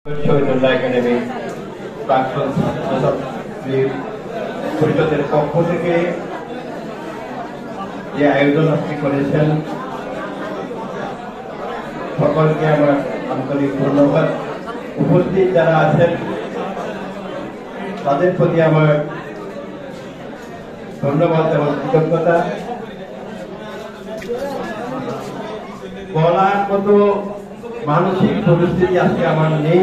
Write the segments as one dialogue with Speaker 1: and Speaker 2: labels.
Speaker 1: Shahidullah academy প্রাক্তন ছাত্রছাত্রী পরিষদের পক্ষ থেকে যে আয়োজন আপনি করেছেন সকলকে আমার আন্তরিক ধন্যবাদ। উপস্থিত যারা আছেন তাদের প্রতি আমার ধন্যবাদ এবং কৃতজ্ঞতা। বলার মতো মানসিক পরিস্থিতি আজকে আমার নেই,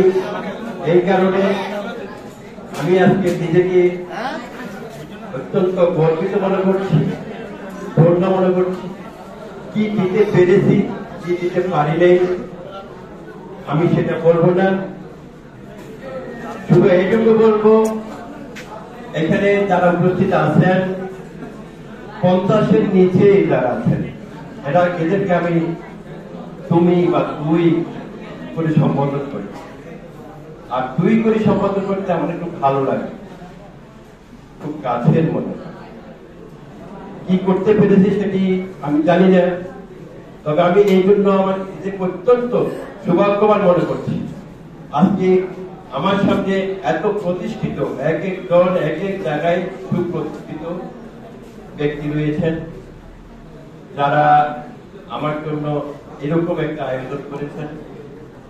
Speaker 1: এই কারণে আমি আজকে নিজেকে অত্যন্ত গর্বিত মনে করছি, ধন্য মনে করছি। কি দিতে পেরেছি, কি দিতে পারি নাই আমি সেটা বলবো না, শুধু এইটুকু বলবো এখানে যারা উপস্থিত আছেন 50-এর নিচে যারা আছেন এরা এদেরকে আমি তুমি বা তুই করে সম্বোধন করি, আর তুই করে সম্বোধন করতে আমার একটু ভালো লাগে, খুব কাছের মনে। কি করতে পেরেছি সেটি আমি জানি না, তবে আমি এই জন্য আমার নিজেকে অত্যন্ত সৌভাগ্যবান মনে করছি। আজকে আমার সামনে এত প্রতিষ্ঠিত এক একজন এক এক জায়গায় সুপ্রতিষ্ঠিত ব্যক্তি রয়েছেন যারা আমার জন্য এরকম একটা আয়োজন করেছেন,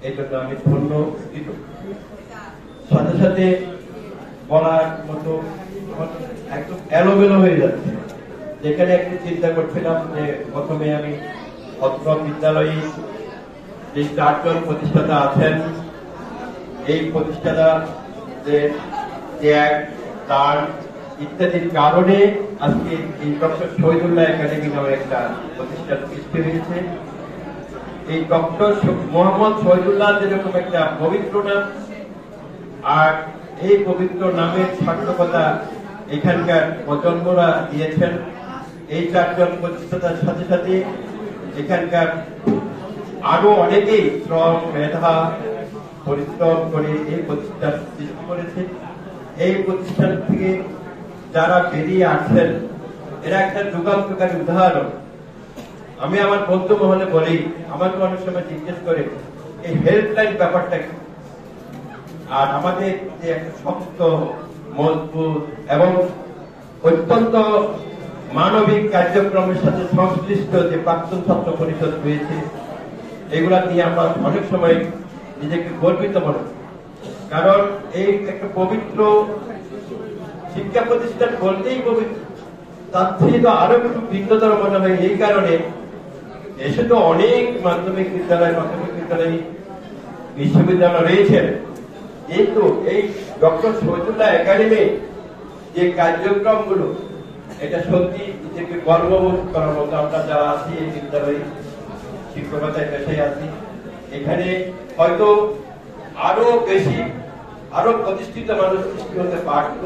Speaker 1: এই জন্য আমি ধন্য। সাথে সাথে বলার মতো একদম এলোমেলো হয়ে যাচ্ছে। যেখানে একটু চিন্তা করছিলাম যে প্রথমে আমি অত্র বিদ্যালয়ে যে 4 জন প্রতিষ্ঠাতা আছেন, এই প্রতিষ্ঠাতা ইত্যাদির কারণে আজকে এই ডক্টর শহীদুল্লাহ একাডেমি নামে একটা প্রতিষ্ঠান সৃষ্টি হয়েছে। এই ডক্টর মোহাম্মদ শহীদুল্লাহ যেরকম একটা পবিত্র নাম, আর এই পবিত্র নামের সার্থকতা এখানকার প্রজন্মরা দিয়েছেন। এই 4 জন প্রতিষ্ঠাতার সাথে সাথে এখানকার আরো অনেকেই শ্রম মেধা পরিশ্রম করে এই প্রতিষ্ঠান সৃষ্টি করেছে। এই প্রতিষ্ঠান থেকে যারা বেরিয়ে আসছেন এরা একটা যুগান্তকারী উদাহরণ। আমি আমার বন্ধু মহলে বলি, আমাকে অনেক সময় জিজ্ঞেস করে এই হেল্পলাইন ব্যাপারটা কি, আর আমাদের যে একটা শক্ত মজবুত এবং অত্যন্ত মানবিক কার্যক্রমের সাথে সংশ্লিষ্ট যে প্রাক্তন ছাত্র পরিষদ রয়েছে, এগুলা নিয়ে আমরা অনেক সময় নিজেকে গর্বিত মনে করি। কারণ এই একটা পবিত্র শিক্ষা প্রতিষ্ঠান বলতেই পবিত্র, তার থেকে তো আরো একটু ভিন্নতর মনে হয়। এই কারণে দেশে তো অনেক মাধ্যমিক বিদ্যালয়, প্রাথমিক বিদ্যালয়, বিশ্ববিদ্যালয় রয়েছে, কিন্তু এই ডক্টর শহীদুল্লাহ একাডেমি যে কার্যক্রম গুলো, এটা সত্যি নিজেকে গর্ববোধ করার মতো। আমরা যারা আছি এই বিদ্যালয়ে শিক্ষকতায় পেশায় আছি, এখানে হয়তো আরো বেশি আরো প্রতিষ্ঠিত মানুষ সৃষ্টি হতে পারত,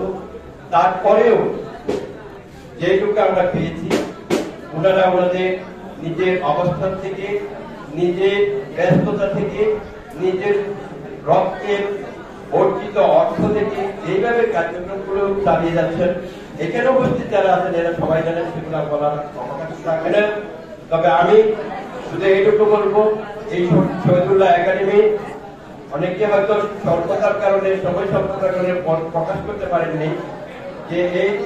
Speaker 1: তারপরেও যেটুকু আমরা পেয়েছি ওনারা ওনাদের নিজের অবস্থান থেকে, নিজের ব্যস্ততা থেকে, নিজের রক্তের অর্জিত অর্থ থেকে এইভাবে কার্যক্রমগুলো চালিয়ে যাচ্ছেন। এখানে উপস্থিত যারা আছেন এরা সবাই জানেন, সেগুলো বলার অবকাশ রাখে না। তবে আমি শুধু এইটুকু বলবো, এই শহীদুল্লাহ একাডেমি অনেকে হয়তো স্বল্পতার কারণে, সময় স্বল্পতার কারণে প্রকাশ করতে পারেননি, যে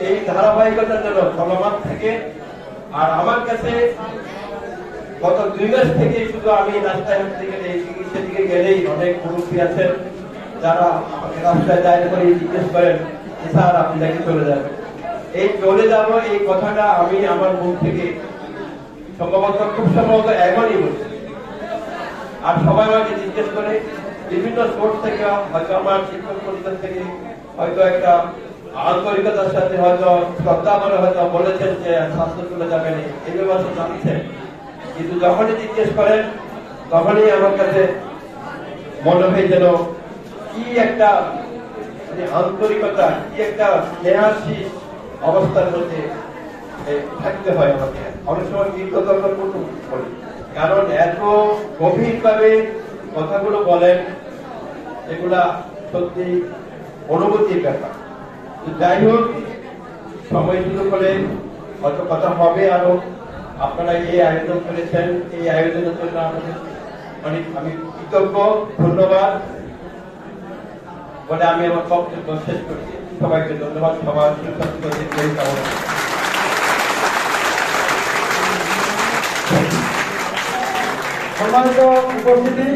Speaker 1: এই ধারাবাহিকতার জন্য চলমান থাকে। আর আমার কাছে গত 2 মাস থেকে শুধু আমি রাস্তায় হাঁটতে গেলে, চিকিৎসা দিকে গেলেই অনেক মুরব্বী আছেন যারা আমাকে রাস্তায় দাঁড়িয়ে করে জিজ্ঞেস করেন, স্যার আপনি নাকি চলে যাবেন। এই চলে যাব এই কথাটা আমি আমার মুখ থেকে খুব সম্ভবত এমনই বলছি। আর সবাই আমাকে জিজ্ঞেস করে বিভিন্ন সোর্স থেকে, হয়তো আমার শিক্ষক পরিষদ থেকে হয়তো একটা আন্তরিকতার সাথে হয়তো শ্রদ্ধা করে হয়তো বলেছেন যে স্বাস্থ্য চলে যাবেন, এই ব্যবস্থা জানছেন, কিন্তু যখনই জিজ্ঞেস করেন তখনই আমার কাছে মনে হয় যেন কি একটা আন্তরিকতা, কি একটা স্নেহাশীষ অবস্থার মধ্যে থাকতে হয় আমাকে। অনেক সময় দীর্ঘতর্ক করি, কারণ এত গভীর ভাবে কথাগুলো বলেন, এগুলা সত্যি অনুভূতির ব্যাপার। যাই হোক, সময় সুযোগ হলে হয়তো কথা হবে আরো। আপনারা এই আয়োজন করেছেন, এই আয়োজনের জন্য আমাদের অনেক আমি কৃতজ্ঞ, ধন্যবাদ। বলে আমি আমার বক্তব্য শেষ করছি। সবাইকে ধন্যবাদ। সবার সুস্বাস্থ্য দীর্ঘায়ু কামনা করি।
Speaker 2: সম্মানিত উপস্থিতি,